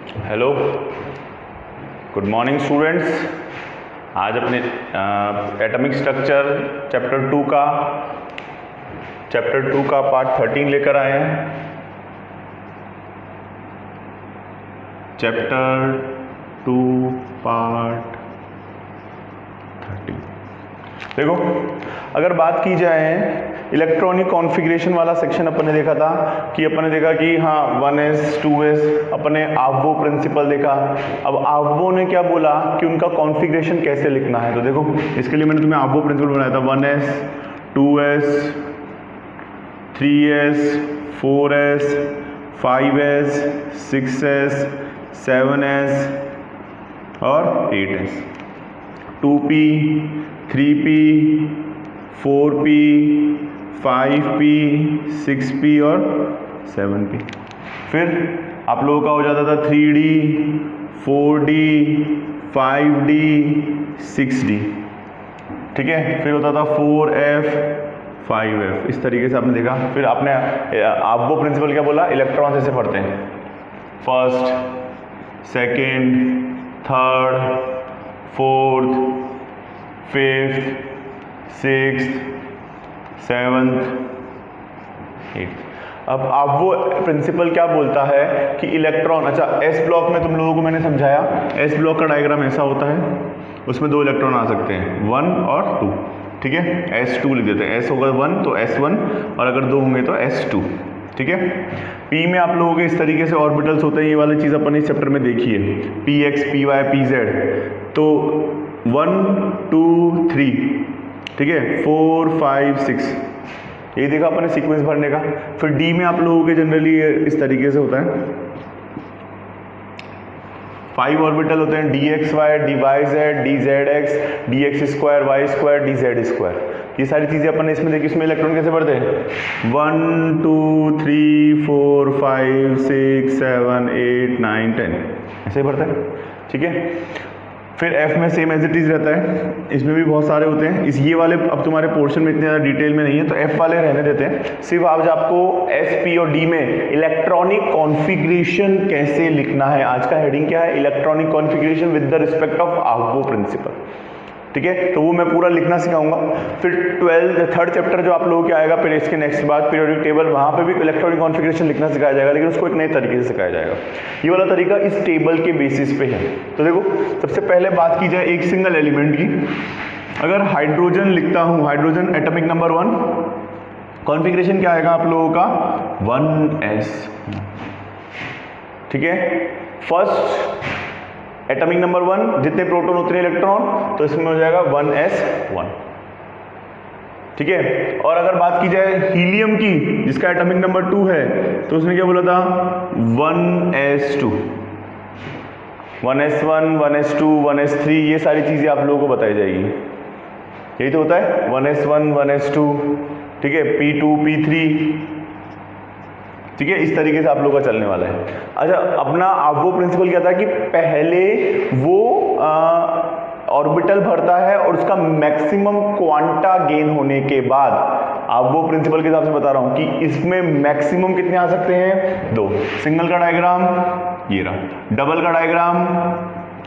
Hello, good morning students. आज अपने atomic structure chapter 2 का पार्ट 13 लेकर आए हैं। Chapter 2 part 13। देखो, अगर बात की जाए इलेक्ट्रॉनिक कॉन्फ़िगरेशन वाला सेक्शन अपन ने देखा था कि अपन ने देखा कि हाँ 1s 2s अपने आव्वो प्रिंसिपल देखा। अब आव्वो ने क्या बोला कि उनका कॉन्फ़िगरेशन कैसे लिखना है। तो देखो, इसके लिए मैंने तुम्हें आव्वो प्रिंसिपल बनाया था 1s 2s 3s 4s 5s 6s 7s और 8s 2p 3p 4p 5p 6p और 7p। फिर आप लोगों का हो जाता था 3d 4d 5d 6d, ठीक है। फिर होता था 4f 5f। इस तरीके से आपने देखा। फिर आपने आव्वो प्रिंसिपल क्या बोला, इलेक्ट्रॉन ऐसे पढ़ते हैं, first second third fourth fifth sixth seventh eighth. अब आव्वो प्रिंसिपल क्या बोलता है कि इलेक्ट्रॉन, अच्छा एस ब्लॉक में तुम लोगों को मैंने समझाया, एस ब्लॉक का डायग्राम ऐसा होता है, उसमें 2 इलेक्ट्रॉन आ सकते हैं 1 और 2, ठीक है। S2 लिख देते हैं, S होगा 1 तो S1 और अगर 2 होंगे तो S2, ठीक है। P में आप लोगों के इस तरीके से ऑर्बिटल्स होते हैं, ये वाली चीज़ अपन इस चैप्टर में देखी है, Px Py Pz। तो 1 2 3, ठीक है, 4 5 6, ये देखा अपन ने सीक्वेंस भरने का। फिर D में आप लोगों के जनरली इस तरीके से होता है, 5 ऑर्बिटल होते हैं, dxy dyz dzx dx2 y2 dz2। ये सारी चीजें अपन ने इसमें देखी। इसमें इलेक्ट्रॉन कैसे भरते हैं 1 2 3 4 5 6 7 8 9 10, ऐसे ही भरता है, ठीक है। फिर F में सेम एज इट इज रहता है, इसमें भी बहुत सारे होते हैं। इस ये वाले अब तुम्हारे पोर्शन में इतने ज़्यादा डिटेल में नहीं है, तो F वाले रहने देते हैं। सिर्फ आज आपको S P और D में इलेक्ट्रॉनिक कॉन्फ़िगरेशन कैसे लिखना है। आज का हेडिंग क्या है, electronic configuration with the respect of aufbau principle, ठीक है। तो वो मैं पूरा लिखना सिखाऊंगा। फिर थर्ड चैप्टर जो आप लोगों के आएगा, फिर इसके नेक्स्ट बाद पीरियोडिक टेबल, वहाँ पे भी इलेक्ट्रॉनिक कॉन्फ़िगरेशन लिखना सिखाया जाएगा, लेकिन उसको एक नए तरीके से सिखाया जाएगा। ये वाला तरीका इस टेबल के बेसिस पे है। तो देखो, सबसे पहले बात की जाए एक सिंगल एलिमेंट की। अगर हाइड्रोजन लिखता हूँ, हाइड्रोजन एटॉमिक नंबर 1, कॉन्फ़िगरेशन क्या आएगा आप लोगों का 1s, ठीक है। फर्स्ट एटॉमिक नंबर 1, जितने प्रोटॉन उतने इलेक्ट्रॉन, तो इसमें हो जाएगा 1s1, ठीक है। और अगर बात की जाए हीलियम की, जिसका एटॉमिक नंबर 2 है, तो उसने क्या बोला था 1s2, 1s1 1s2 1s3, ये सारी चीजें आप लोगों को बताई जाएगी। यही तो होता है 1s1 1s2, ठीक है, P2 P3, ठीक है। इस तरीके से आप लोगों का चलने वाला है। अच्छा, अपना आव्वो प्रिंसिपल क्या था कि पहले वो ऑर्बिटल भरता है और उसका मैक्सिमम क्वांटा गेन होने के बाद, आव्वो प्रिंसिपल के हिसाब से बता रहा हूं कि इसमें मैक्सिमम कितने आ सकते हैं 2। सिंगल का डायग्राम ये रहा, डबल का डायग्राम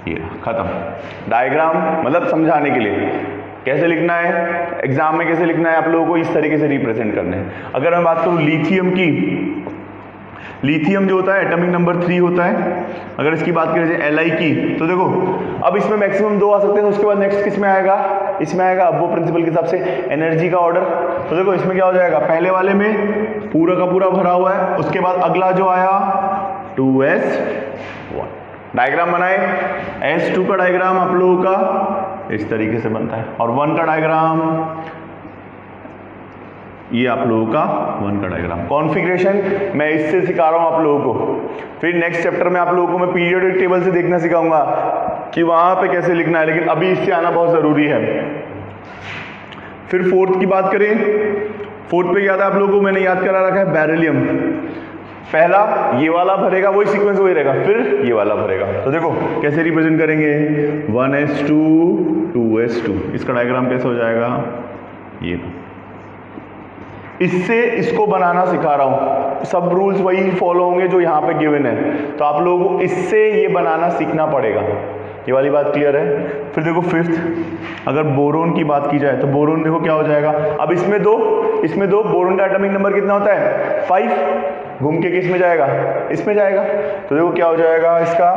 ये रहा, खत्म। डायग्राम मतलब समझाने के लिए कैसे लिखना है, एग्जाम में कैसे लिखना है, आप लोगों को इस तरीके से रिप्रेजेंट करना है। अगर मैं बात करूं लिथियम की, लिथियम जो होता है एटॉमिक नंबर 3 होता है। अगर इसकी बात करें Li की, तो देखो अब इसमें मैक्सिमम 2 आ सकते हैं। उसके बाद नेक्स्ट किस में आएगा, इसमें आएगा आव्वो प्रिंसिपल के हिसाब से एनर्जी का ऑर्डर। तो देखो इसमें क्या हो जाएगा, पहले वाले में पूरा का पूरा भरा हुआ है, उसके बाद अगला जो आया 2s1। डायग्राम बनाए, S2 का डायग्राम आप लोगों का इस तरीके से बनता है, और 1 का डायग्राम ये आप लोगों का 1 का डायग्राम। कॉन्फ़िगरेशन मैं इससे सिखा रहा हूं आप लोगों को। फिर नेक्स्ट चैप्टर में आप लोगों को मैं पीरियोडिक टेबल से देखना सिखाऊंगा कि वहां पे कैसे लिखना है, लेकिन अभी इससे आना बहुत जरूरी है। फिर फोर्थ की बात करें, फोर्थ पे याद है आप लोगों को, मैंने याद करा रखा है बेरिलियम। पहला ये वाला भरेगा, वही सीक्वेंस वही रहेगा, फिर ये वाला भरेगा। तो देखो कैसे रिप्रेजेंट करेंगे 1s2 2s2, इसका डायग्राम कैसे हो जाएगा ये, इससे इसको बनाना सिखा रहा हूँ, सब रूल्स वही फॉलो होंगे जो यहाँ पे गिवन है, तो आप लोगों को इससे ये बनाना सीखना पड़ेगा। ये वाली बात क्लियर है। फिर देखो फिफ्थ, अगर बोरोन की बात की जाए तो बोरोन देखो क्या हो जाएगा, अब इसमें दो बोरोन का एटॉमिक नंबर कितना होता है 5, घूम के किस में जाएगा, इसमें जाएगा, तो देखो क्या हो जाएगा इसका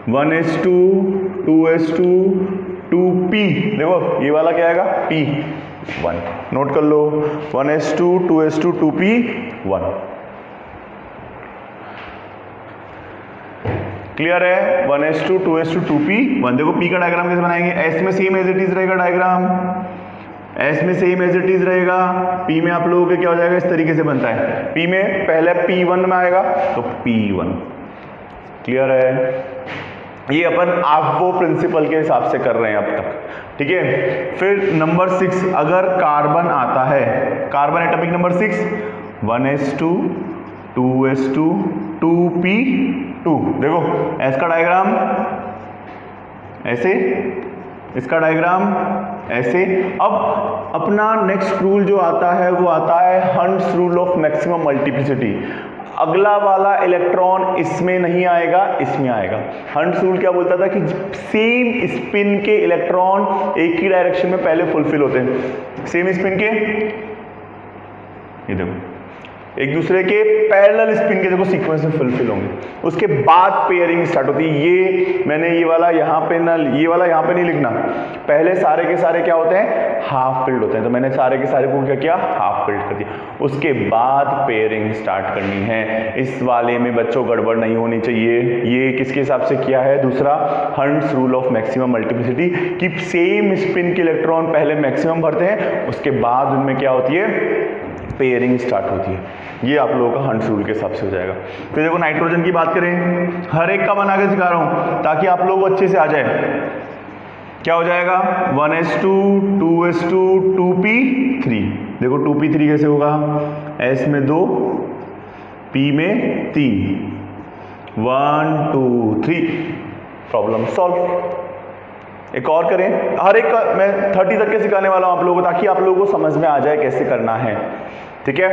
1s2 2s2 2p, देखो ये वाला क्या आएगा p1, नोट कर लो 1s2 2s2 2p1। क्लियर है, 1s2 2s2 2p1। देखो p का डायग्राम कैसे बनाएंगे, s में सेम एज इट इज रहेगा डायग्राम, s में सेम एज इट इज रहेगा, p में आप लोगों के क्या हो जाएगा, इस तरीके से बनता है, p में पहले p1 में आएगा तो p1। क्लियर है, ये अपन आफो प्रिंसिपल के हिसाब से कर रहे हैं अब तक, ठीक है। फिर नंबर 6, अगर कार्बन आता है, carbon atomic number 6 1s2 2s2 2p2, देखो s का डायग्राम ऐसे, इसका डायग्राम ऐसे। अब अपना नेक्स्ट रूल जो आता है वो आता है hunts rule of maximum multiplicity. अगला वाला इलेक्ट्रॉन इसमें नहीं आएगा, इसमें आएगा। हंट्स रूल क्या बोलता था कि सेम स्पिन के इलेक्ट्रॉन एक ही डायरेक्शन में पहले फुलफिल होते हैं, सेम स्पिन के, ये देखो एक दूसरे के पैरेलल स्पिन के देखो सीक्वेंस में फुलफिल होंगे, उसके बाद पेयरिंग स्टार्ट होती है। ये मैंने ये वाला यहाँ पे ना, ये वाला यहाँ पे नहीं लिखना, पहले सारे के सारे क्या होते हैं हाफ फिल्ड होते हैं, तो मैंने सारे के सारे को क्या किया हाफ फिल्ड कर दिया, उसके बाद पेयरिंग स्टार्ट करनी है। इस वाले में बच्चों गड़बड़ नहीं होनी चाहिए। ये किसके हिसाब से किया है, दूसरा hunts rule of maximum multiplicity, कि सेम स्पिन के इलेक्ट्रॉन पहले मैक्सिमम भरते हैं, उसके बाद उनमें क्या होती है पेयरिंग स्टार्ट होती है। ये आप लोगों का हंट्स रूल के हिसाब से हो जाएगा। फिर देखो नाइट्रोजन की बात करें, हर एक का बना के सिखा रहा हूं ताकि आप लोगों को अच्छे से आ जाए। क्या हो जाएगा 1s2 2s2 2p3, देखो 2p3 कैसे होगा, s में 2 p में 3, 1 2 3, प्रॉब्लम सॉल्व। एक और करें, हर एक का मैं 30 तक के सिखाने वाला हूं आप लोगों को, ताकि आप लोगों को समझ में आ जाए कैसे करना है, ठीक है।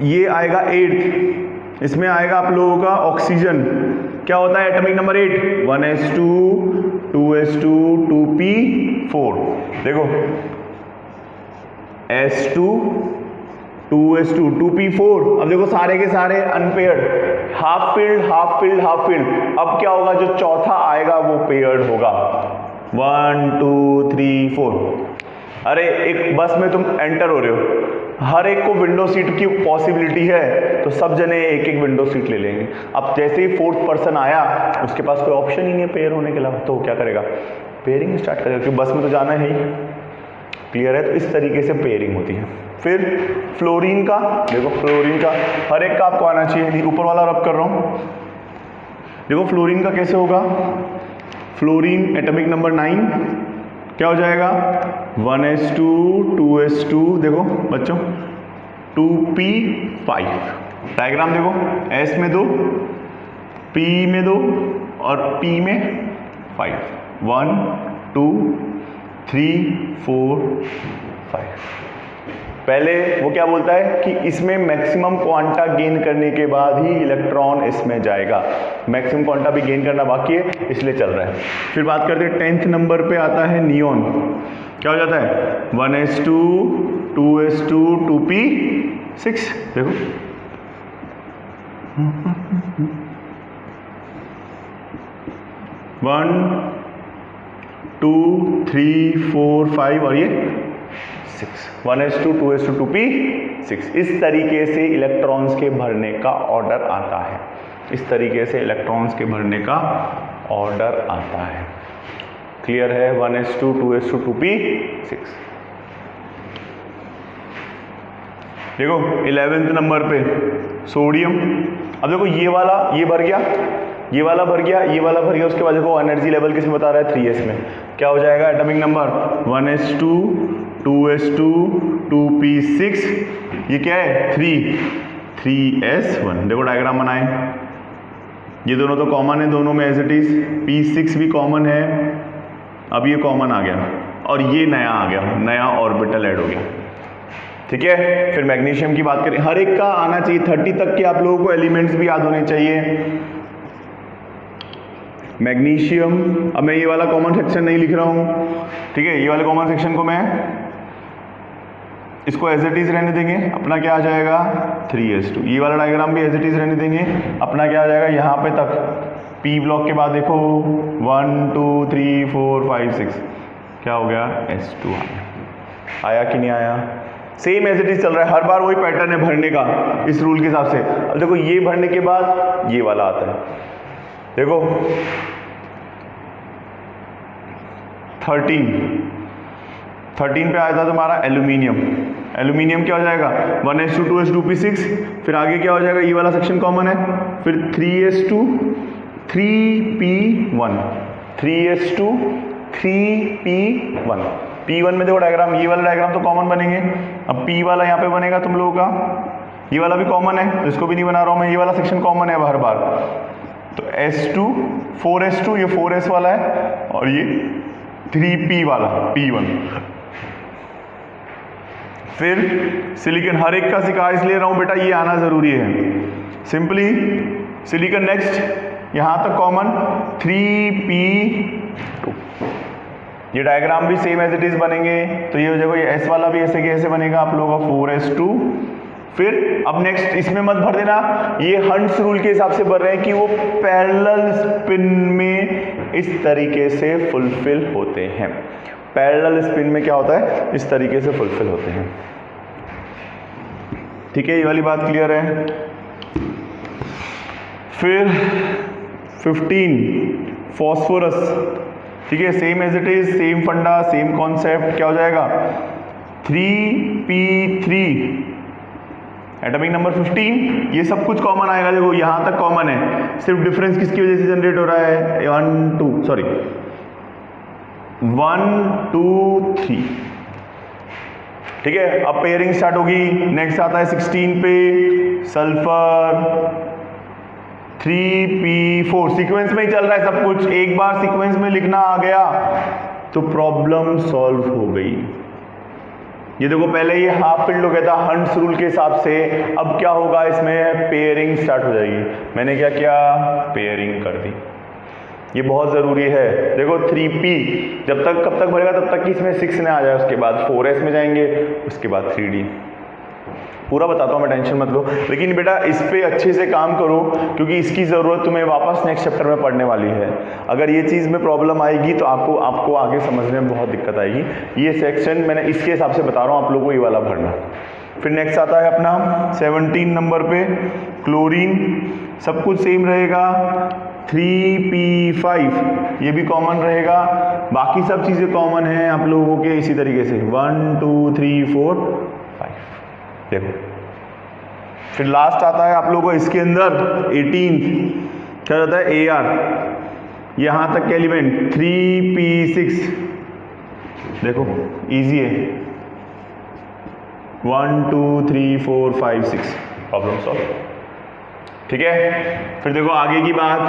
ये आएगा 8, इसमें आएगा आप लोगों का ऑक्सीजन, क्या होता है atomic number 8 1s2 2s2 2p4, देखो s2 2s2 2p4। अब देखो सारे के सारे unpaired, half field half field half field. अब क्या होगा, जो चौथा आएगा वो पेयर्ड होगा, 1 2 3 4। अरे एक बस में तुम एंटर हो रहे हो, हर एक को विंडो सीट की पॉसिबिलिटी है, तो सब जने एक एक विंडो सीट ले लेंगे। अब जैसे ही फोर्थ पर्सन आया, उसके पास कोई ऑप्शन ही नहीं है पेयर होने के अलावा, तो क्या करेगा पेयरिंग स्टार्ट करेगा, क्योंकि बस में तो जाना है ही। क्लियर है, तो इस तरीके से पेयरिंग होती है। फिर फ्लोरीन का देखो, फ्लोरीन का हर एक का आपको आना चाहिए, नहीं ऊपर वाला रब कर रहा हूं। देखो फ्लोरीन का कैसे होगा, फ्लोरीन एटॉमिक नंबर 9 क्या हो जाएगा 1s2 2s2, देखो बच्चों 2p5। डायग्राम देखो, s में 2 p में 2 और p में 5, 1 2 3 4 5। पहले वो क्या बोलता है कि इसमें मैक्सिमम क्वांटा गेन करने के बाद ही इलेक्ट्रॉन इसमें जाएगा, मैक्सिमम क्वांटा भी गेन करना बाकी है, इसलिए चल रहा है। फिर बात करते हैं 10th नंबर पे आता है नियॉन, क्या हो जाता है 1s2 2s2 2p6, देखो 1 2 3 4 5 और ये 6, 1s2 2s2 2p6। इस तरीके से इलेक्ट्रॉन्स के भरने का ऑर्डर आता है, इस तरीके से इलेक्ट्रॉन्स के भरने का ऑर्डर आता है। क्लियर है, 1s2 2s2 2p6। देखो 11th नंबर पे सोडियम। अब देखो ये वाला ये भर गया, ये वाला भर गया, ये वाला भर गया, उसके बाद देखो एनर्जी लेवल किसमें बता रहा है 3s में। क्या हो जाएगा atomic number 1s2 2s2 2p6, ये क्या है 3s1। देखो डायग्राम बनाएं, ये दोनों तो कॉमन है, दोनों में एज इट इज, p6 भी कॉमन है, अब ये कॉमन आ गया, और ये नया आ गया, नया ऑर्बिटल ऐड हो गया। ठीक है, फिर मैग्नीशियम की बात करें, हर एक का आना चाहिए 30 तक के, आप लोगों को एलिमेंट्स भी याद होने चाहिए। मैग्नीशियम, अब मैं ये वाला कॉमन सेक्शन नहीं लिख रहा हूं, ठीक है, ये वाले कॉमन सेक्शन को मैं इसको एज इट इज रहने देंगे, अपना क्या आ जाएगा 3s2। ये वाला डायग्राम भी एज इट इज रहने देंगे, अपना क्या आ जाएगा यहाँ पे तक, पी ब्लॉक के बाद देखो 1 2 3 4 5 6 क्या हो गया s2 आया कि नहीं आया, सेम एज इट इज चल रहा है, हर बार वही पैटर्न है भरने का इस रूल के हिसाब से। अब देखो ये भरने के बाद ये वाला आता है, देखो 13 पे आया था तुम्हारा एल्यूमिनियम, एल्यूमिनियम क्या हो जाएगा 1s2 2s2 p6, फिर आगे क्या हो जाएगा, ये वाला सेक्शन कॉमन है, फिर 3s2 3p1 3s2 3p1, p1 में देखो डायग्राम, ये वाला डायग्राम तो कॉमन बनेंगे, अब p वाला यहाँ पे बनेगा तुम लोगों का, ये वाला भी कॉमन है, इसको भी नहीं बना रहा हूँ मैं, ये वाला सेक्शन कॉमन है हर बार, तो s2 4s2 ये 4s वाला है, और ये 3p वाला p1। फिर सिलिकॉन, हर एक का सिखा इसलिए रहा हूं बेटा ये आना जरूरी है, सिंपली सिलिकॉन नेक्स्ट, यहां तक कॉमन 3p2, ये डायग्राम भी सेम एज इट इज बनेंगे, तो ये हो जाएगा, ये s वाला भी ऐसे कैसे बनेगा आप लोगों का 4s2। फिर अब नेक्स्ट इसमें मत भर देना, ये हंट्स रूल के हिसाब से भर रहे हैं कि वो पैरेलल स्पिन में इस तरीके से फुलफिल होते हैं, पैरेलल स्पिन में क्या होता है इस तरीके से फुलफिल होते हैं। ठीक है, ये वाली बात क्लियर है। फिर 15 फॉस्फोरस, ठीक है, same as it is, same funda, same concept, क्या हो जाएगा 3p3, एटॉमिक नंबर 15, ये सब कुछ कॉमन आएगा, देखो यहां तक कॉमन है, सिर्फ डिफरेंस किसकी वजह से जनरेट हो रहा है 1 2 3, ठीक है। अब पेयरिंग स्टार्ट होगी, नेक्स्ट आता है 16 पे सल्फर 3p4, सीक्वेंस में ही चल रहा है सब कुछ, एक बार सीक्वेंस में लिखना आ गया तो प्रॉब्लम सॉल्व हो गई। ये देखो पहले ये हाफ फिल्ड हो गया था हंट्स रूल के हिसाब से, अब क्या होगा इसमें पेयरिंग स्टार्ट हो जाएगी, मैंने क्या किया पेयरिंग कर दी, ये बहुत ज़रूरी है। देखो 3p जब तक कब तक भरेगा तब तक कि इसमें 6 न आ जाए, उसके बाद 4s में जाएंगे, उसके बाद 3d, पूरा बताता हूँ मैं, टेंशन मत लो। लेकिन बेटा इस पे अच्छे से काम करो क्योंकि इसकी ज़रूरत तुम्हें वापस नेक्स्ट चैप्टर में पढ़ने वाली है। अगर ये चीज़ में प्रॉब्लम आएगी तो आपको आगे समझने में बहुत दिक्कत आएगी। ये सेक्शन मैंने इसके हिसाब से बता रहा हूँ आप लोगों को, ये वाला भरना। फिर नेक्स्ट आता है अपना 17 नंबर पे क्लोरीन, सब कुछ सेम रहेगा, 3p5 ये भी कॉमन रहेगा, बाकी सब चीज़ें कॉमन हैं आप लोगों के इसी तरीके से 1 2 3 4 5। देखो फिर लास्ट आता है आप लोगों को इसके अंदर 18 क्या होता है AR, यहाँ तक के एलिमेंट 3p6, देखो इजी है 1 2 3 4 5 6 प्रॉब्लम सॉल्व। ठीक है, फिर देखो आगे की बात,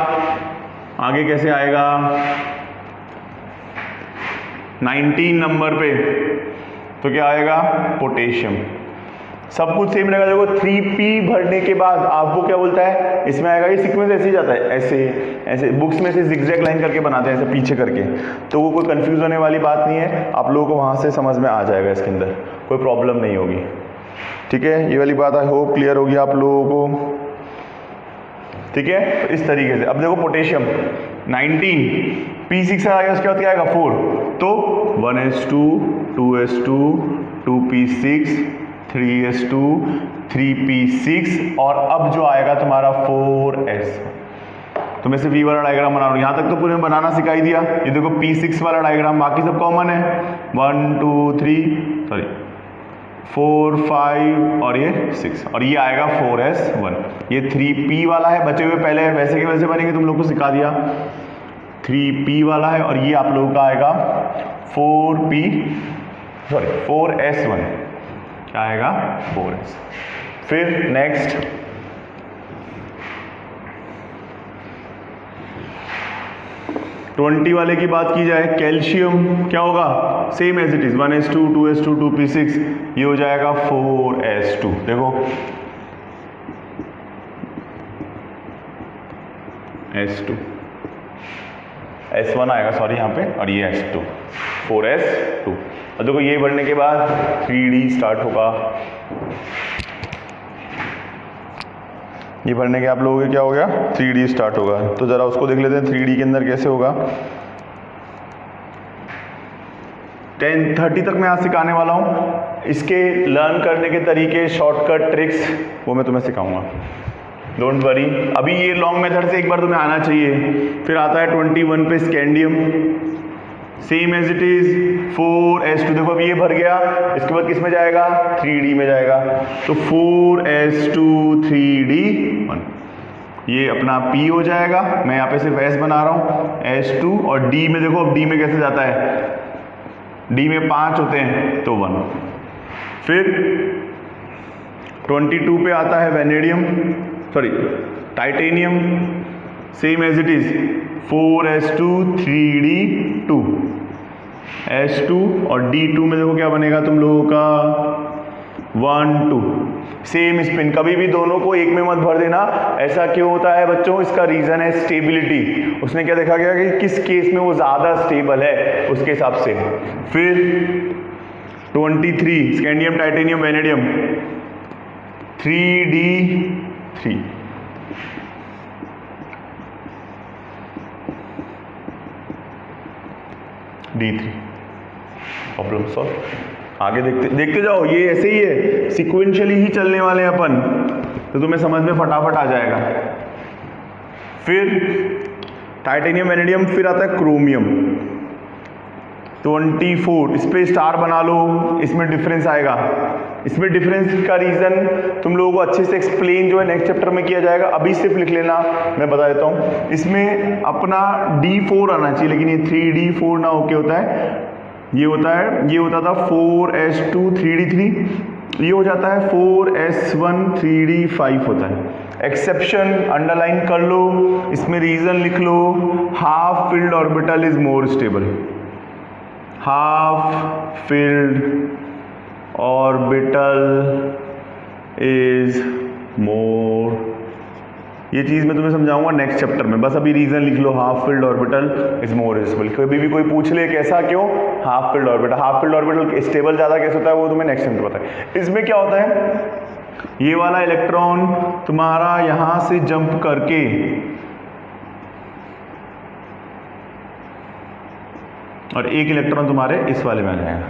आगे कैसे आएगा 19 नंबर पे, तो क्या आएगा पोटेशियम, सब कुछ सेम रहेगा। देखो 3p भरने के बाद आपको क्या बोलता है इसमें आएगा, ये सीक्वेंस ऐसे ही जाता है, ऐसे ऐसे बुक्स में से जिगजैग लाइन करके बनाते हैं ऐसे पीछे करके, तो वो कोई कंफ्यूज होने वाली बात नहीं है, आप लोगों को वहां से समझ में आ जाएगा, इसके अंदर कोई प्रॉब्लम नहीं होगी। ठीक है, ये वाली बात आई होप क्लियर होगी आप लोगों को। ठीक है, तो इस तरीके से अब देखो पोटेशियम 19 p6 आ गया, उसके बाद क्या आएगा 4, तो 1s2 2s2 2p6 3s2 3p6 और अब जो आएगा तुम्हारा 4s। तो मैं सिर्फ ये वाला डायग्राम बना रहा हूँ, यहाँ तक तो पूरे में बनाना सिखाई दिया। ये देखो p6 वाला डायग्राम, बाकी सब कॉमन है 1 2 3 4 5 और ये 6 और ये आएगा 4s1। ये 3p वाला है, बचे हुए पहले वैसे के वैसे बनेंगे, तुम लोग को सिखा दिया। 3p वाला है और ये आप लोगों का आएगा 4s1, क्या आएगा 4s। फिर नेक्स्ट 20 वाले की बात की जाए, कैल्शियम क्या होगा, same as it is 1s2 2s2 2p6, ये हो जाएगा 4s2। देखो S2 S1 आएगा सॉरी यहाँ पे, और ये S2 4s2। और देखो ये बढ़ने के बाद 3D स्टार्ट होगा। ये भरने के आप लोगों के क्या हो गया, 3D स्टार्ट होगा। तो जरा उसको देख लेते हैं 3D के अंदर कैसे होगा। 10:30 तक मैं आज सिखाने वाला हूँ। इसके लर्न करने के तरीके, शॉर्टकट, ट्रिक्स वो मैं तुम्हें सिखाऊंगा, डोंट वरी। अभी ये लॉन्ग मेथड से एक बार तुम्हें आना चाहिए। फिर आता है 21 पे scandium, same as it is 4s2। देखो अब ये भर गया, इसके बाद किस में जाएगा, 3D में जाएगा। तो 4s2 3D1, ये अपना P हो जाएगा। मैं यहाँ पे सिर्फ S बना रहा हूँ, S2। और D में देखो, अब D में कैसे जाता है, D में 5 होते हैं तो 1। फिर 22 पे आता है vanadium, sorry titanium, same as it is 4s2 3D2 S2। और D2 में देखो क्या बनेगा तुम लोगों का, 1 2, सेम स्पिन। कभी भी दोनों को एक में मत भर देना। ऐसा क्यों होता है बच्चों, इसका रीजन है स्टेबिलिटी। उसने क्या देखा गया कि किस केस में वो ज्यादा स्टेबल है, उसके हिसाब से। फिर 23 scandium titanium vanadium 3D3, D3। Problem solve. आगे देखते जाओ, ये ऐसे ही है, सिक्वेंशियली ही चलने वाले हैं अपन, तो तुम्हें समझ में फटाफट आ जाएगा। फिर टाइटेनियम वेनेडियम, फिर आता है क्रोमियम 24। इस पे स्टार बना लो, इसमें डिफरेंस आएगा। इसमें डिफरेंस का रीजन तुम लोगों को अच्छे से एक्सप्लेन जो है नेक्स्ट चैप्टर में किया जाएगा। अभी सिर्फ लिख लेना, मैं बता देता हूँ। इसमें अपना D4 आना चाहिए, लेकिन ये 3D4 ना होके होता है, ये होता था 4s2 3D3, ये हो जाता है 4s1 3D5 होता है। एक्सेप्शन अंडरलाइन कर लो, इसमें रीजन लिख लो। Half filled orbital is more stable, half filled orbital is more, ये चीज मैं तुम्हें समझाऊंगा नेक्स्ट चैप्टर में। बस अभी रीजन लिख लो, half filled orbital is more stable. कभी भी कोई पूछ ले कैसा, क्यों, हाफ फिल्ड ऑर्बिटल स्टेबल ज्यादा कैसे होता है, वो तुम्हें नेक्स्ट चैप्टर पता है। इसमें क्या होता है, ये वाला इलेक्ट्रॉन तुम्हारा यहां से जंप करके और एक इलेक्ट्रॉन तुम्हारे इस वाले में आ जाएगा।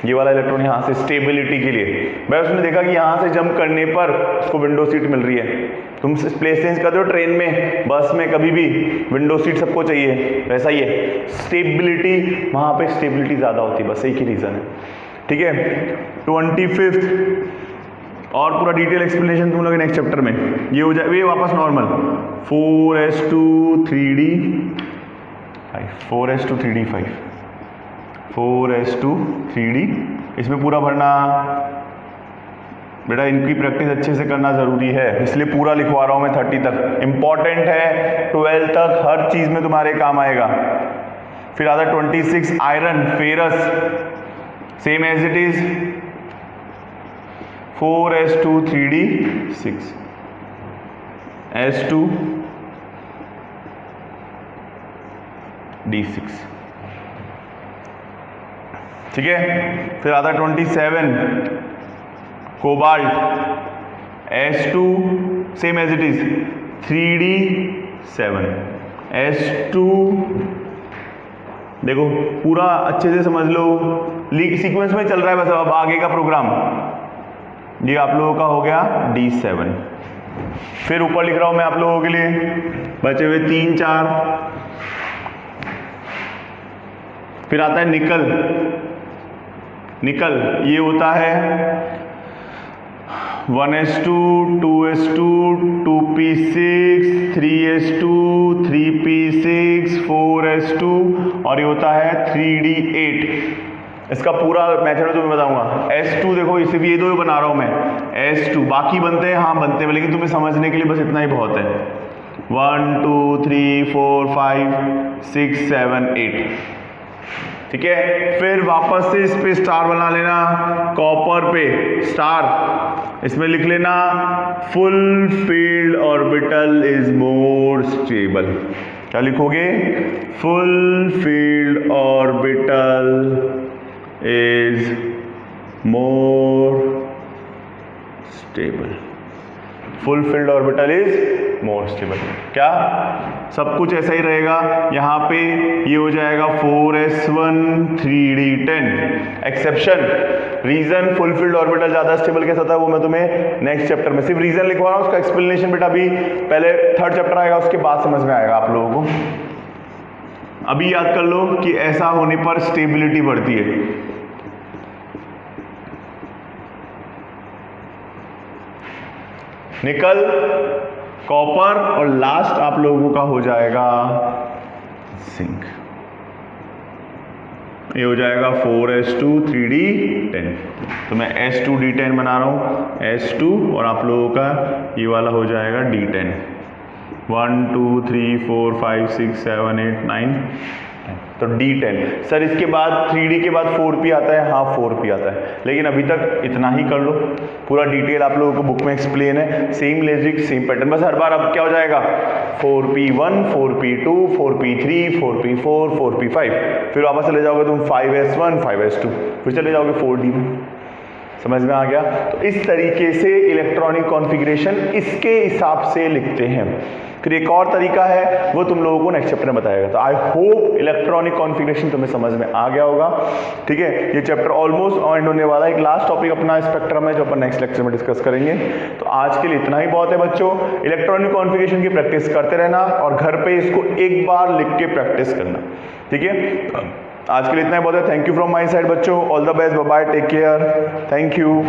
ये वाला इलेक्ट्रॉन यहाँ से स्टेबिलिटी के लिए, भाई उसने देखा कि यहाँ से जंप करने पर उसको विंडो सीट मिल रही है। तुम प्लेस चेंज कर दो ट्रेन में, बस में, कभी भी विंडो सीट सबको चाहिए, वैसा ही है। स्टेबिलिटी, वहाँ पे स्टेबिलिटी ज़्यादा होती है, बस एक ही रीज़न है। ठीक है, 25 और पूरा डिटेल एक्सप्लेनेशन तुम लोग नेक्स्ट चैप्टर में। ये हो जाए, ये वापस normal 4s2 3D5, 4s2 3D5, 4s2 3D। इसमें पूरा भरना बेटा, इनकी प्रैक्टिस अच्छे से करना जरूरी है, इसलिए पूरा लिखवा रहा हूं मैं 30 तक। इंपॉर्टेंट है, 12 तक हर चीज में तुम्हारे काम आएगा। फिर आता 26 iron ferrous, same as it is 4s2 3D6 S2 D6। ठीक है, फिर आता 27 cobalt S2 same as it is 3D7 S2। देखो पूरा अच्छे से समझ लो, सीक्वेंस में चल रहा है बस। अब आगे का प्रोग्राम ये आप लोगों का हो गया D7। फिर ऊपर लिख रहा हूं मैं आप लोगों के लिए, बचे हुए 3 4। फिर आता है निकल, ये होता है 1s2 2s2 2p6 3s2 3p6 4s2 और ये होता है 3d8। इसका पूरा मेथड तुम्हें बताऊंगा। S2 देखो, सिर्फ ये दो बना रहा हूं मैं, S2 बाकी बनते हैं, हाँ बनते हैं, लेकिन तुम्हें समझने के लिए बस इतना ही बहुत है। 1 2 3 4 5 6 7 8। ठीक है, फिर वापस से इस पे स्टार बना लेना, कॉपर पे स्टार, इसमें लिख लेना full filled orbital is more stable. क्या लिखोगे? Full filled orbital is more stable. Full filled orbital is more stable. क्या सब कुछ ऐसा ही रहेगा? यहाँ पे ये हो जाएगा 4s1 3d10। Exception, reason full filled orbital ज्यादा स्टेबल कैसा था वो मैं तुम्हें नेक्स्ट चैप्टर में सिर्फ रीजन लिखवा रहा हूँ, उसका एक्सप्लेनेशन बेटा अभी पहले थर्ड चैप्टर आएगा, उसके बाद समझ में आएगा आप लोगों को। अभी याद कर लो कि ऐसा होने पर स्टेबिलिटी बढ़ती है। निकल, कॉपर और लास्ट आप लोगों का हो जाएगा जिंक। ये हो जाएगा 4s2 3d10। तो मैं s2d10 बना रहा हूं, s2, और आप लोगों का ये वाला हो जाएगा d10। 1 2 3 4 5 6 7 8 9 तो D10। सर इसके बाद 3D के बाद 4P आता है? हाँ 4P आता है, लेकिन अभी तक इतना ही कर लो, पूरा डिटेल आप लोगों को बुक में एक्सप्लेन है, सेम लॉजिक सेम पैटर्न, बस हर बार अब क्या हो जाएगा 4P1 4P2 4P3 4P4 4P5, फिर वापस चले जाओगे तुम 5s1 5s2, फिर चले जाओगे 4D में। समझ में आ गया? तो इस तरीके से इलेक्ट्रॉनिक कॉन्फ़िगरेशन इसके हिसाब से लिखते हैं। फिर एक और तरीका है वो तुम लोगों को नेक्स्ट चैप्टर में बताएगा। तो आई होप इलेक्ट्रॉनिक कॉन्फ़िगरेशन तुम्हें समझ में आ गया होगा। ठीक है, ये चैप्टर ऑलमोस्ट एंड होने वाला है। एक लास्ट टॉपिक अपना स्पेक्ट्रम है जो अपन नेक्स्ट लेक्चर में डिस्कस करेंगे। तो आज के लिए इतना ही बहुत है बच्चों। इलेक्ट्रॉनिक कॉन्फ़िगरेशन की प्रैक्टिस करते रहना और घर पे इसको एक बार लिख के प्रैक्टिस करना। ठीक है, आज के लिए इतना ही बहुत है। Thank you from my side बच्चों, all the best, bye bye, take care, thank you.